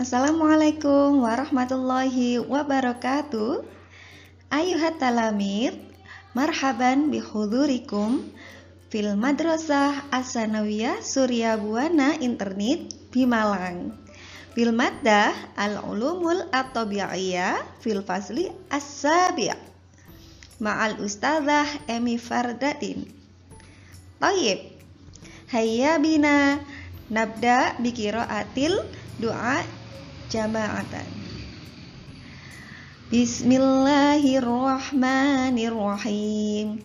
Assalamualaikum warahmatullahi wabarakatuh. Ayuhat talamid, marhaban bihudurikum fil madrasah as-sanawiyah Surya Buana Internet Bimalang. Fil maddah al-ulumul at-tabi'iyah fil fasli as-sabi' ma'al ustadzah Emi Fardatin. Tayyib. Hayya bina nabda biqiraatil doa jama'atan. Bismillahirrahmanirrahim.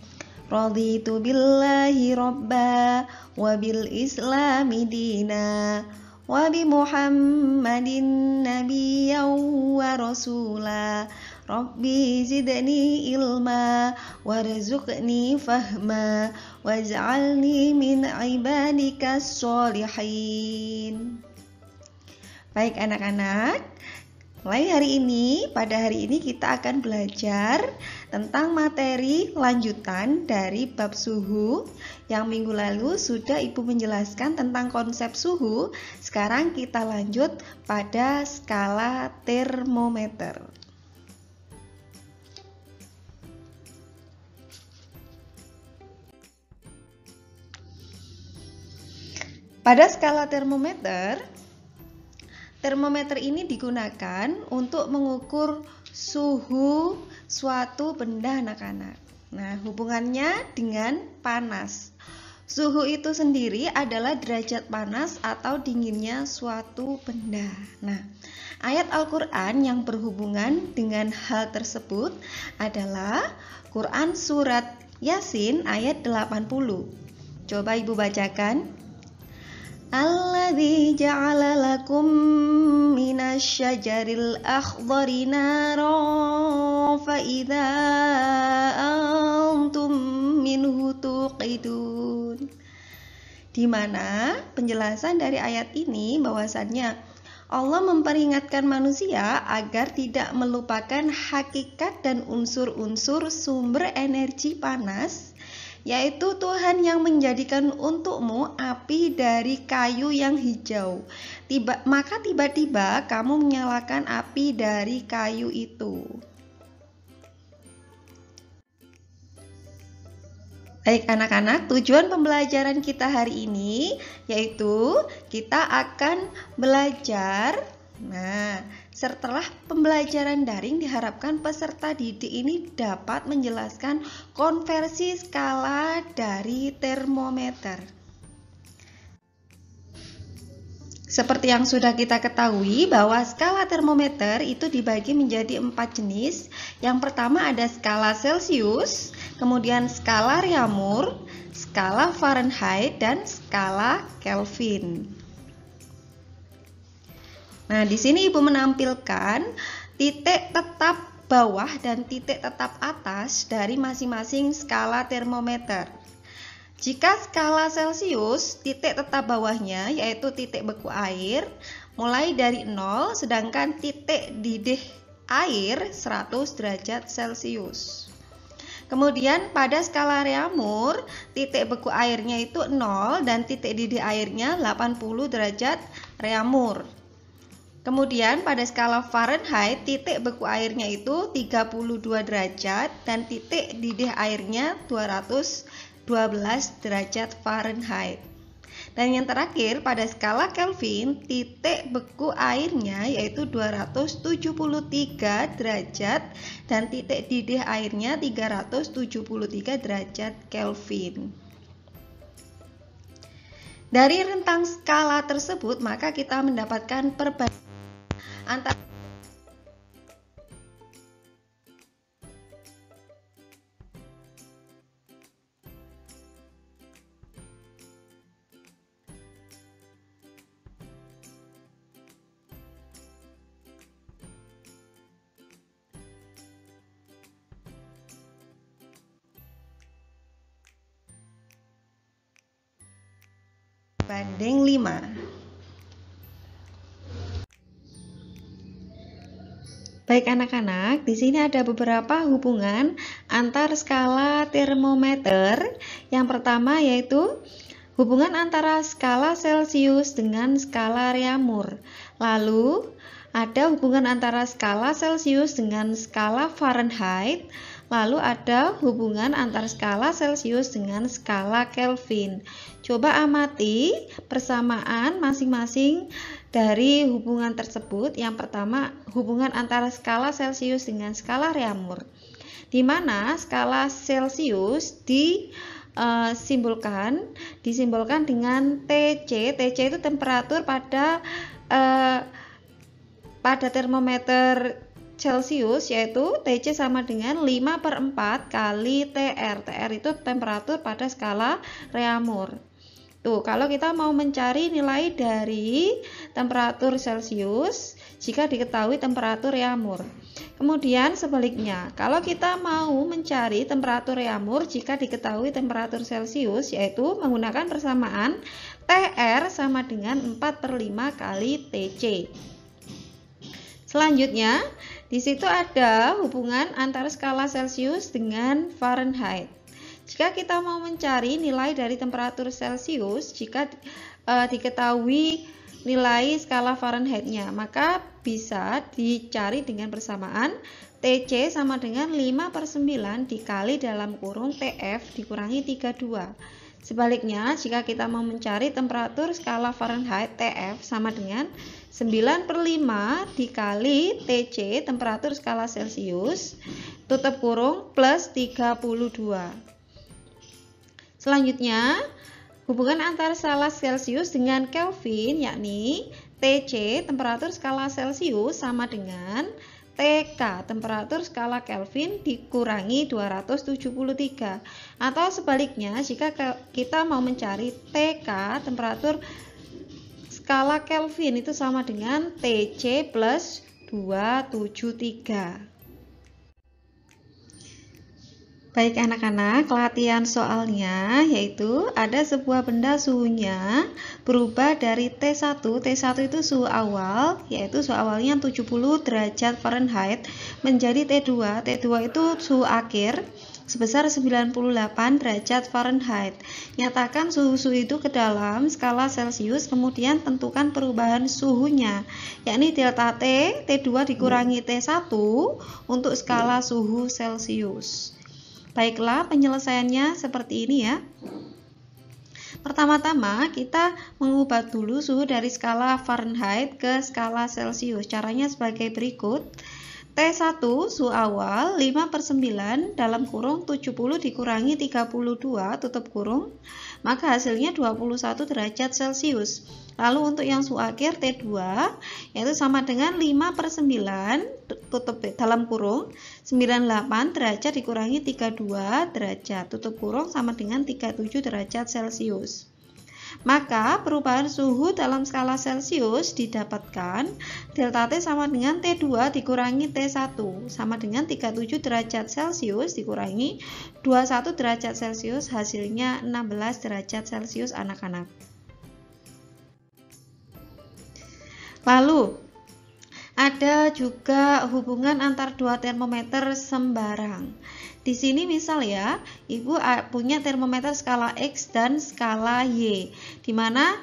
Raditu billahi rabba wa bil islami dina wa bi Muhammadin nabiyyan wa rasula. Rabbi zidni ilma warzuqni fahma waj'alni min ibadikas sholihin. Baik anak-anak, pada hari ini kita akan belajar tentang materi lanjutan dari bab suhu. Yang minggu lalu sudah Ibu menjelaskan tentang konsep suhu. Sekarang kita lanjut pada skala termometer. Pada skala termometer ini digunakan untuk mengukur suhu suatu benda anak-anak. Nah, hubungannya dengan panas. Suhu itu sendiri adalah derajat panas atau dinginnya suatu benda. Nah, ayat Al-Quran yang berhubungan dengan hal tersebut adalah Quran Surat Yasin ayat 80. Coba Ibu bacakan. Alladzi ja'ala lakum minasyajaril akhdari naran fa idza antum minhu tuqidun. Di mana penjelasan dari ayat ini bahwasannya Allah memperingatkan manusia agar tidak melupakan hakikat dan unsur-unsur sumber energi panas, yaitu Tuhan yang menjadikan untukmu api dari kayu yang hijau. Maka tiba-tiba kamu menyalakan api dari kayu itu. Baik anak-anak, tujuan pembelajaran kita hari ini yaitu kita akan belajar. Nah, setelah pembelajaran daring diharapkan peserta didik ini dapat menjelaskan konversi skala dari termometer. Seperti yang sudah kita ketahui bahwa skala termometer itu dibagi menjadi 4 jenis. Yang pertama ada skala Celcius, kemudian skala Reaumur, skala Fahrenheit, dan skala Kelvin. Nah, di sini Ibu menampilkan titik tetap bawah dan titik tetap atas dari masing-masing skala termometer. Jika skala Celcius, titik tetap bawahnya yaitu titik beku air mulai dari 0, sedangkan titik didih air 100 derajat Celcius. Kemudian pada skala Reaumur, titik beku airnya itu 0 dan titik didih airnya 80 derajat Reaumur. Kemudian pada skala Fahrenheit, titik beku airnya itu 32 derajat dan titik didih airnya 212 derajat Fahrenheit. Dan yang terakhir pada skala Kelvin, titik beku airnya yaitu 273 derajat dan titik didih airnya 373 derajat Kelvin. Dari rentang skala tersebut, maka kita mendapatkan perbandingan antara banding 5. Baik anak-anak, di sini ada beberapa hubungan antar skala termometer. Yang pertama yaitu hubungan antara skala Celcius dengan skala Reaumur. Lalu ada hubungan antara skala Celcius dengan skala Fahrenheit. Lalu ada hubungan antara skala Celcius dengan skala Kelvin. Coba amati persamaan masing-masing dari hubungan tersebut. Yang pertama, hubungan antara skala Celcius dengan skala Reaumur, di mana skala Celcius disimbolkan dengan TC. TC itu temperatur pada termometer Celcius, yaitu TC sama dengan 5/4 kali TR. TR itu temperatur pada skala Reaumur. Tuh, kalau kita mau mencari nilai dari temperatur Celcius jika diketahui temperatur Reaumur. Kemudian sebaliknya, kalau kita mau mencari temperatur Reaumur jika diketahui temperatur Celcius, yaitu menggunakan persamaan TR sama dengan 4/5 kali TC. Selanjutnya, di situ ada hubungan antara skala Celcius dengan Fahrenheit. Jika kita mau mencari nilai dari temperatur Celcius jika diketahui nilai skala Fahrenheit-nya, maka bisa dicari dengan persamaan TC sama dengan 5/9 dikali dalam kurung TF dikurangi 32. Sebaliknya, jika kita mau mencari temperatur skala Fahrenheit, TF sama dengan 9/5 dikali TC temperatur skala Celcius tutup kurung plus 32. Selanjutnya, hubungan antara skala Celcius dengan Kelvin, yakni TC temperatur skala Celcius sama dengan TK temperatur skala Kelvin dikurangi 273. Atau sebaliknya, jika kita mau mencari TK temperatur skala Kelvin itu sama dengan TC plus 273. Baik anak-anak, latihan soalnya yaitu ada sebuah benda suhunya berubah dari T1. T1 itu suhu awal, yaitu suhu awalnya 70 derajat Fahrenheit menjadi T2. T2 itu suhu akhir sebesar 98 derajat Fahrenheit. Nyatakan suhu-suhu itu ke dalam skala Celcius, kemudian tentukan perubahan suhunya, yakni delta T, T2 dikurangi T1 untuk skala suhu Celcius. Baiklah, penyelesaiannya seperti ini ya. Pertama-tama kita mengubah dulu suhu dari skala Fahrenheit ke skala Celcius. Caranya sebagai berikut. T1 suhu awal 5/9 dalam kurung 70 dikurangi 32 tutup kurung, maka hasilnya 21 derajat Celcius. Lalu untuk yang suhu akhir T2 yaitu sama dengan 5/9 tutup dalam kurung 98 derajat dikurangi 32 derajat tutup kurung sama dengan 37 derajat Celcius. Maka perubahan suhu dalam skala Celcius didapatkan delta T sama dengan T2 dikurangi T1 sama dengan 37 derajat Celcius dikurangi 21 derajat Celcius, hasilnya 16 derajat Celcius anak-anak. Lalu ada juga hubungan antar dua termometer sembarang. Di sini misal ya, Ibu punya termometer skala X dan skala Y, di mana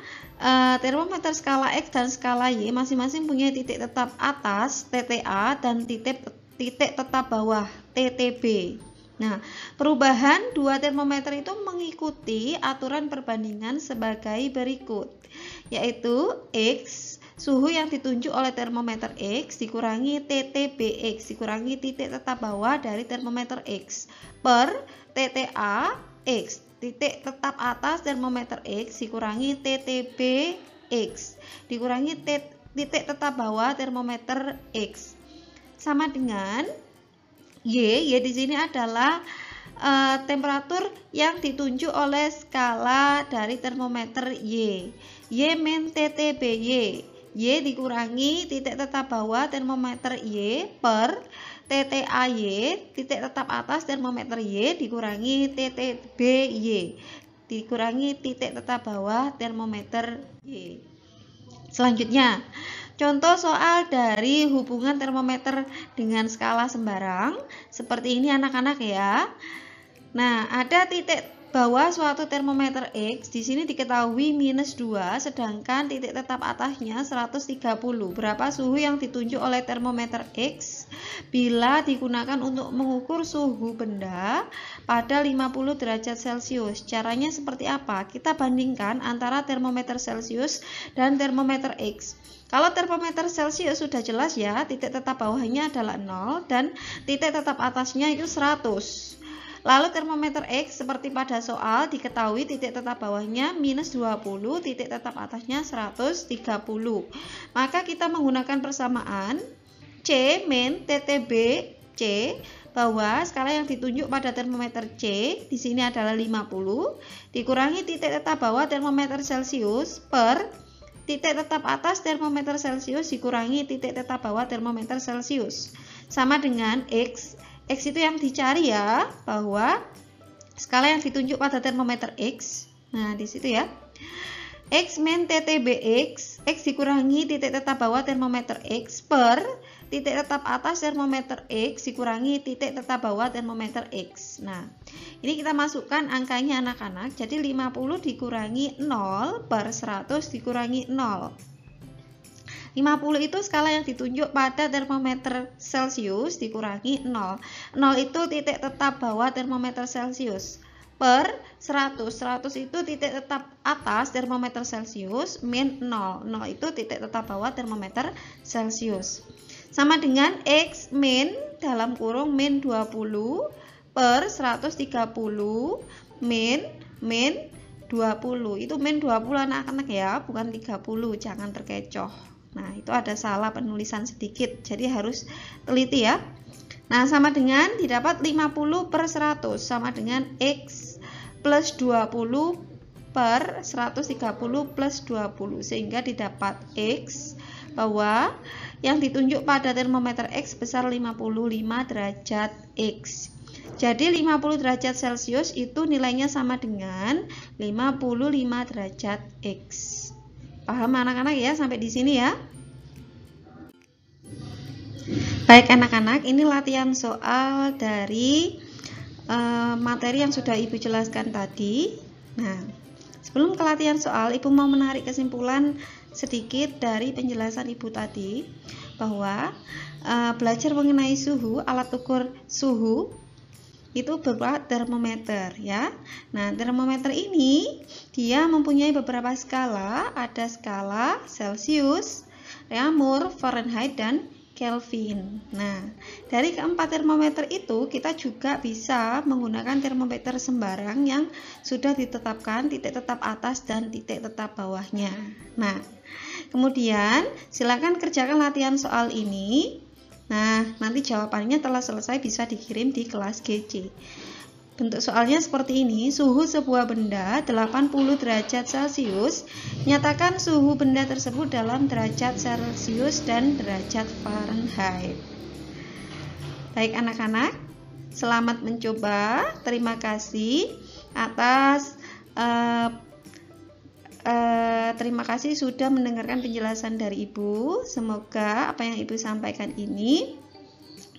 termometer skala X dan skala Y masing-masing punya titik tetap atas TTA dan titik tetap bawah TTB. Nah, perubahan dua termometer itu mengikuti aturan perbandingan sebagai berikut, yaitu X suhu yang ditunjuk oleh termometer X dikurangi TTBX dikurangi titik tetap bawah dari termometer X per TTA X titik tetap atas termometer X dikurangi TTBX dikurangi titik tetap bawah termometer X sama dengan Y di sini adalah temperatur yang ditunjuk oleh skala dari termometer Y min TTBY. Y dikurangi titik tetap bawah termometer Y per TTAY titik tetap atas termometer Y dikurangi TTBY dikurangi titik tetap bawah termometer Y. Selanjutnya, contoh soal dari hubungan termometer dengan skala sembarang seperti ini anak-anak ya. Nah, ada titik bahwa suatu termometer X di sini diketahui -2, sedangkan titik tetap atasnya 130. Berapa suhu yang ditunjuk oleh termometer X bila digunakan untuk mengukur suhu benda pada 50 derajat Celcius? Caranya seperti apa? Kita bandingkan antara termometer Celcius dan termometer X. Kalau termometer Celcius sudah jelas ya, titik tetap bawahnya adalah 0 dan titik tetap atasnya itu 100. Lalu termometer X seperti pada soal diketahui titik tetap bawahnya -20, titik tetap atasnya 130. Maka kita menggunakan persamaan C min TTB C, bahwa skala yang ditunjuk pada termometer C di sini adalah 50 dikurangi titik tetap bawah termometer Celcius per titik tetap atas termometer Celcius dikurangi titik tetap bawah termometer Celcius, sama dengan X. X itu yang dicari ya, bahwa skala yang ditunjuk pada termometer X. Nah, di situ ya. X min TTBX, X dikurangi titik tetap bawah termometer X per titik tetap atas termometer X dikurangi titik tetap bawah termometer X. Nah, ini kita masukkan angkanya anak-anak. Jadi 50 dikurangi 0 per 100 dikurangi 0. 50 itu skala yang ditunjuk pada termometer Celcius dikurangi 0. 0 itu titik tetap bawah termometer Celcius per 100. 100 itu titik tetap atas termometer Celcius min 0. 0 itu titik tetap bawah termometer Celcius. Sama dengan X min dalam kurung min 20 per 130 min 20. Itu min 20 anak-anak ya, bukan 30, jangan terkecoh. Nah, itu ada salah penulisan sedikit, jadi harus teliti ya. Nah, sama dengan didapat 50 per 100 sama dengan X plus 20 per 130 plus 20, sehingga didapat X bahwa yang ditunjuk pada termometer X besar 55 derajat X. Jadi 50 derajat Celcius itu nilainya sama dengan 55 derajat X. Paham anak-anak ya sampai di sini ya? Baik anak-anak, ini latihan soal dari materi yang sudah Ibu jelaskan tadi. Nah, sebelum ke latihan soal, Ibu mau menarik kesimpulan sedikit dari penjelasan Ibu tadi, bahwa belajar mengenai suhu, alat ukur suhu itu berupa termometer ya. Nah, termometer ini dia mempunyai beberapa skala, ada skala Celcius, Reaumur, Fahrenheit, dan Kelvin. Nah, dari keempat termometer itu kita juga bisa menggunakan termometer sembarang yang sudah ditetapkan titik tetap atas dan titik tetap bawahnya. Nah, kemudian silakan kerjakan latihan soal ini. Nah, nanti jawabannya telah selesai bisa dikirim di kelas GC. Bentuk soalnya seperti ini. Suhu sebuah benda 80 derajat Celcius. Nyatakan suhu benda tersebut dalam derajat Celcius dan derajat Fahrenheit. Baik anak-anak, selamat mencoba. Terima kasih atas terima kasih sudah mendengarkan penjelasan dari Ibu. Semoga apa yang Ibu sampaikan ini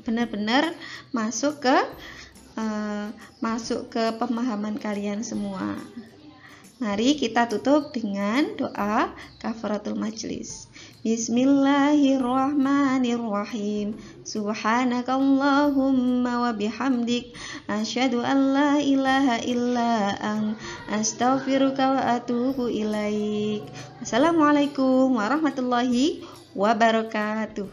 benar-benar masuk ke pemahaman kalian semua. Mari kita tutup dengan doa kafaratul majlis. Bismillahirrahmanirrahim. Subhanakallahumma wa bihamdik asyhadu an la ilaha illa anta astaghfiruka wa atubu ilaik. Assalamualaikum warahmatullahi wabarakatuh.